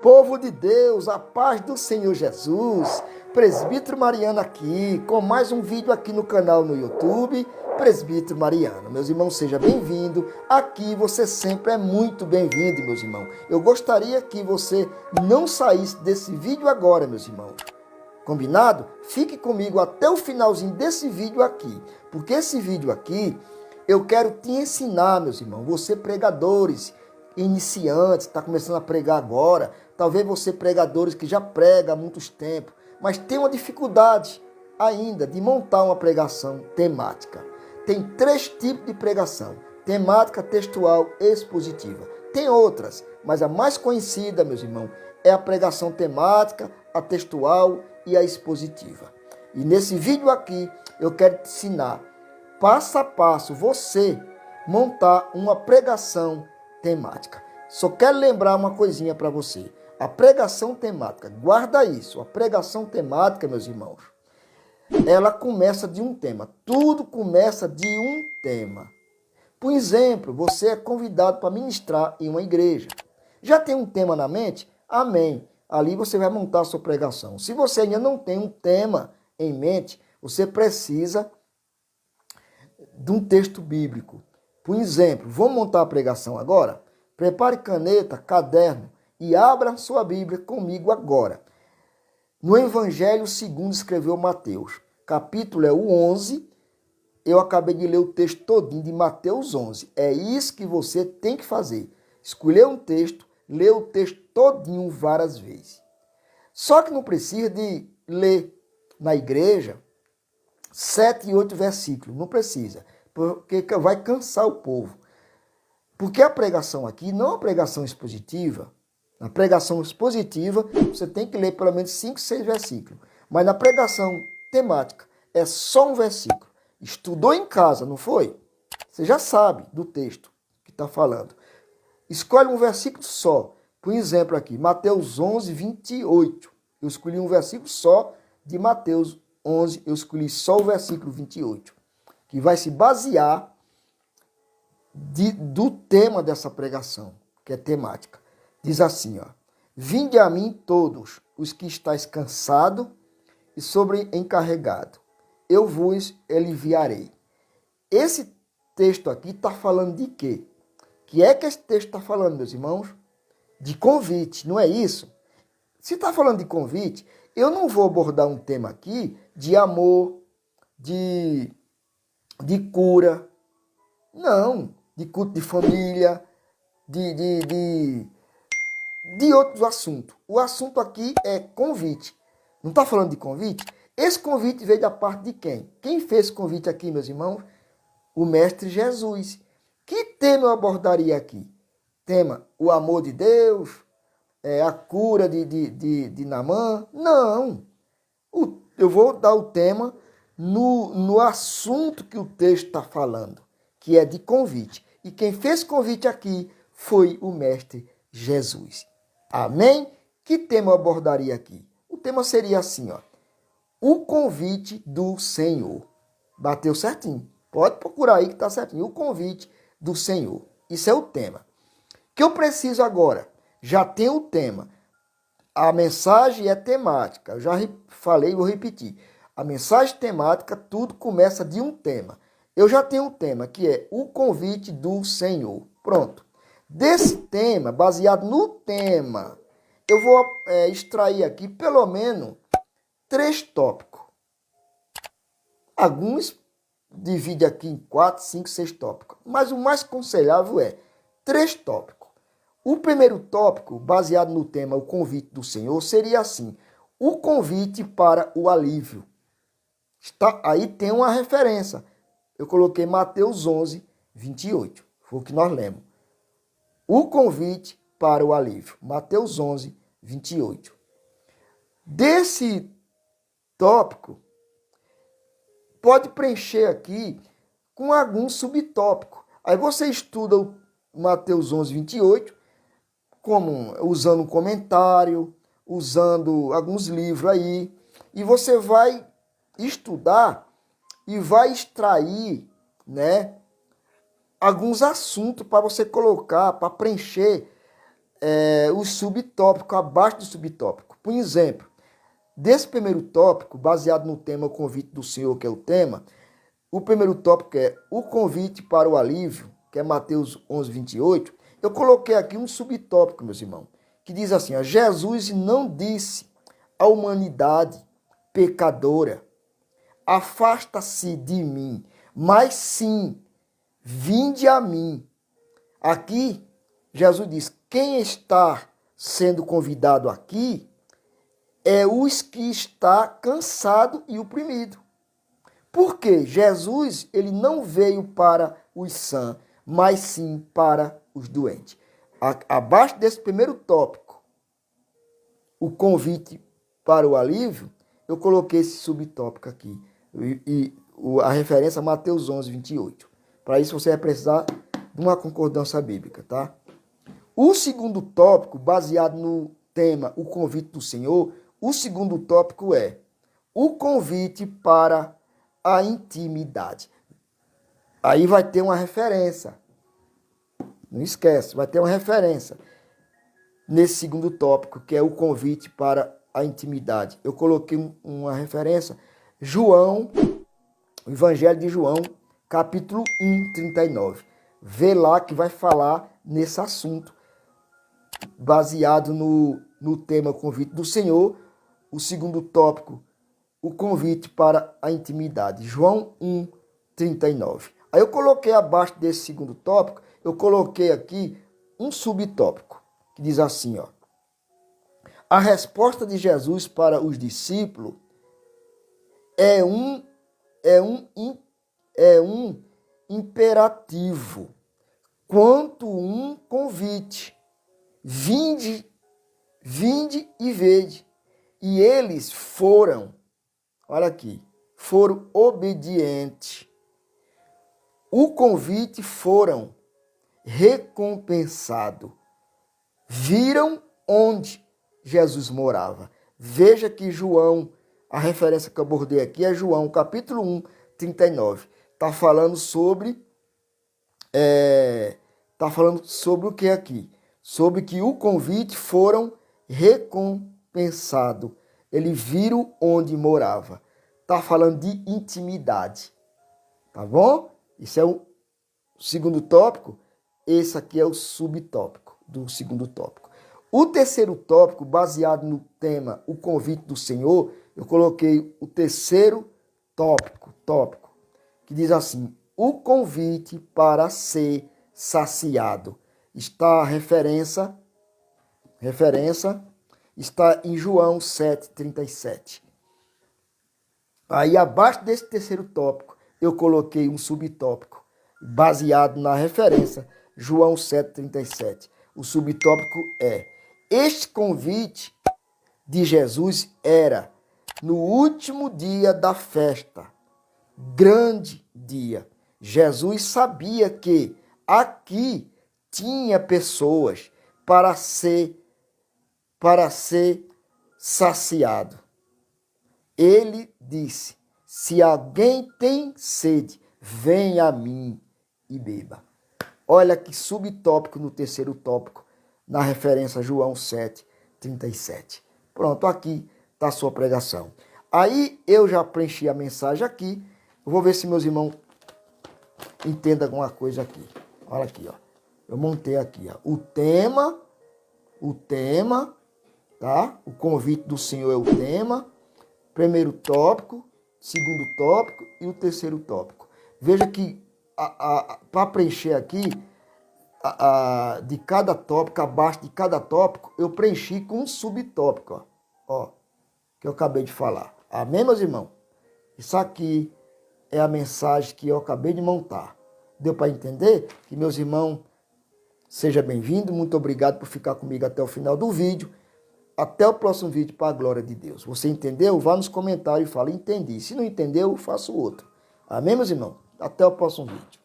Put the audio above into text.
Povo de Deus, a paz do Senhor Jesus, Presbítero Mariano aqui, com mais um vídeo aqui no canal no YouTube, Presbítero Mariano. Meus irmãos, seja bem-vindo. Aqui você sempre é muito bem-vindo, meus irmãos. Eu gostaria que você não saísse desse vídeo agora, meus irmãos. Combinado? Fique comigo até o finalzinho desse vídeo aqui, porque esse vídeo aqui eu quero te ensinar, meus irmãos, você pregadores, iniciantes, está começando a pregar agora, talvez você pregadores que já prega há muitos tempos, mas tem uma dificuldade ainda de montar uma pregação temática. Tem 3 tipos de pregação: temática, textual e expositiva. Tem outras, mas a mais conhecida, meus irmãos, é a pregação temática, a textual e a expositiva. E nesse vídeo aqui eu quero te ensinar passo a passo você montar uma pregação temática. Só quero lembrar uma coisinha para você. A pregação temática, guarda isso. A pregação temática, meus irmãos, ela começa de um tema. Tudo começa de um tema. Por exemplo, você é convidado para ministrar em uma igreja. Já tem um tema na mente? Amém. Ali você vai montar a sua pregação. Se você ainda não tem um tema em mente, você precisa de um texto bíblico. Por exemplo, vamos montar a pregação agora? Prepare caneta, caderno e abra sua Bíblia comigo agora. No Evangelho segundo escreveu Mateus, capítulo é o 11. Eu acabei de ler o texto todinho de Mateus 11. É isso que você tem que fazer. Escolher um texto, ler o texto todinho várias vezes. Só que não precisa de ler na igreja 7 e 8 versículos. Não precisa, porque vai cansar o povo. Porque a pregação aqui não é uma pregação expositiva. Na pregação expositiva, você tem que ler pelo menos 5, 6 versículos. Mas na pregação temática, é só um versículo. Estudou em casa, não foi? Você já sabe do texto que está falando. Escolhe um versículo só. Por exemplo aqui, Mateus 11, 28. Eu escolhi um versículo só de Mateus 11. Eu escolhi só o versículo 28. Que vai se basear do tema dessa pregação, que é temática. Diz assim, ó: vinde a mim todos os que estáis cansados e sobrecarregados, eu vos aliviarei. Esse texto aqui está falando de quê? Que é que esse texto está falando, meus irmãos? De convite, não é isso? Se está falando de convite, eu não vou abordar um tema aqui de amor, de cura, não, de culto de família, de outros assuntos. O assunto aqui é convite. Não está falando de convite? Esse convite veio da parte de quem? Quem fez esse convite aqui, meus irmãos? O Mestre Jesus. Que tema eu abordaria aqui? Tema, o amor de Deus, a cura de Naamã? Não. Eu vou dar o tema no assunto que o texto está falando, que é de convite. E quem fez convite aqui foi o Mestre Jesus. Amém? Que tema eu abordaria aqui? O tema seria assim, ó: o convite do Senhor. Bateu certinho. Pode procurar aí que está certinho. O convite do Senhor. Isso é o tema. Que eu preciso agora? Já tenho o tema. A mensagem é temática. Eu já falei e vou repetir. A mensagem temática, tudo começa de um tema. Eu já tenho um tema, que é o convite do Senhor. Pronto. Desse tema, baseado no tema, eu vou extrair aqui pelo menos 3 tópicos. Alguns dividem aqui em 4, 5, 6 tópicos. Mas o mais aconselhável é 3 tópicos. O primeiro tópico, baseado no tema o convite do Senhor, seria assim: o convite para o alívio. Aí tem uma referência. Eu coloquei Mateus 11, 28. Foi o que nós lemos. O convite para o alívio. Mateus 11, 28. Desse tópico, pode preencher aqui com algum subtópico. Aí você estuda o Mateus 11, 28, usando um comentário, usando alguns livros aí. E você vai estudar e vai extrair, né, alguns assuntos para você colocar, para preencher o subtópico abaixo do subtópico. Por exemplo, desse primeiro tópico, baseado no tema O Convite do Senhor, que é o tema, o primeiro tópico é o convite para o alívio, que é Mateus 11, 28. Eu coloquei aqui um subtópico, meus irmãos, que diz assim, ó, Jesus não disse à humanidade pecadora, afasta-se de mim, mas sim, vinde a mim. Aqui, Jesus diz, quem está sendo convidado aqui é os que está cansado e oprimido. Porque Jesus, ele não veio para os sãos, mas sim para os doentes. Abaixo desse primeiro tópico, o convite para o alívio, eu coloquei esse subtópico aqui. A referência é Mateus 11, 28. Para isso você vai precisar de uma concordância bíblica, tá? O segundo tópico, baseado no tema O Convite do Senhor, o segundo tópico é o convite para a intimidade. Aí vai ter uma referência. Não esquece, vai ter uma referência nesse segundo tópico, que é o convite para a intimidade. Eu coloquei uma referência, João, o Evangelho de João, capítulo 1, 39. Vê lá que vai falar nesse assunto, baseado no tema Convite do Senhor, o segundo tópico, o convite para a intimidade. João 1, 39. Aí eu coloquei abaixo desse segundo tópico, eu coloquei aqui um subtópico, que diz assim, ó. A resposta de Jesus para os discípulos é um imperativo, quanto um convite. Vinde e vede. E eles foram, olha aqui, foram obedientes. O convite foram recompensados. Viram onde Jesus morava. Veja que João, a referência que eu abordei aqui é João, capítulo 1, 39. Está falando sobre o que aqui? Sobre que o convite foram recompensados. Eles viram onde morava. Está falando de intimidade. Tá bom? Isso é o segundo tópico. Esse aqui é o subtópico do segundo tópico. O terceiro tópico, baseado no tema O Convite do Senhor, eu coloquei o terceiro tópico, que diz assim, o convite para ser saciado. Está a referência está em João 7,37. Aí abaixo desse terceiro tópico, eu coloquei um subtópico, baseado na referência João 7,37. O subtópico é, este convite de Jesus era no último dia da festa, grande dia. Jesus sabia que aqui tinha pessoas para ser saciado. Ele disse, se alguém tem sede, venha a mim e beba. Olha que subtópico no terceiro tópico, na referência João 7,37. Pronto, aqui está a sua pregação. Aí eu já preenchi a mensagem aqui. Eu vou ver se meus irmãos entendem alguma coisa aqui. Olha aqui, ó. Eu montei aqui, ó. O tema, tá? O convite do Senhor é o tema. Primeiro tópico, segundo tópico e o terceiro tópico. Veja que para preencher aqui, de cada tópico, abaixo de cada tópico, eu preenchi com um subtópico, ó, que eu acabei de falar. Amém, meus irmãos? Isso aqui é a mensagem que eu acabei de montar. Deu para entender? Que meus irmãos, seja bem-vindo. Muito obrigado por ficar comigo até o final do vídeo. Até o próximo vídeo, para a glória de Deus. Você entendeu? Vá nos comentários e fale, entendi. Se não entendeu, faça o outro. Amém, meus irmãos? Até o próximo vídeo.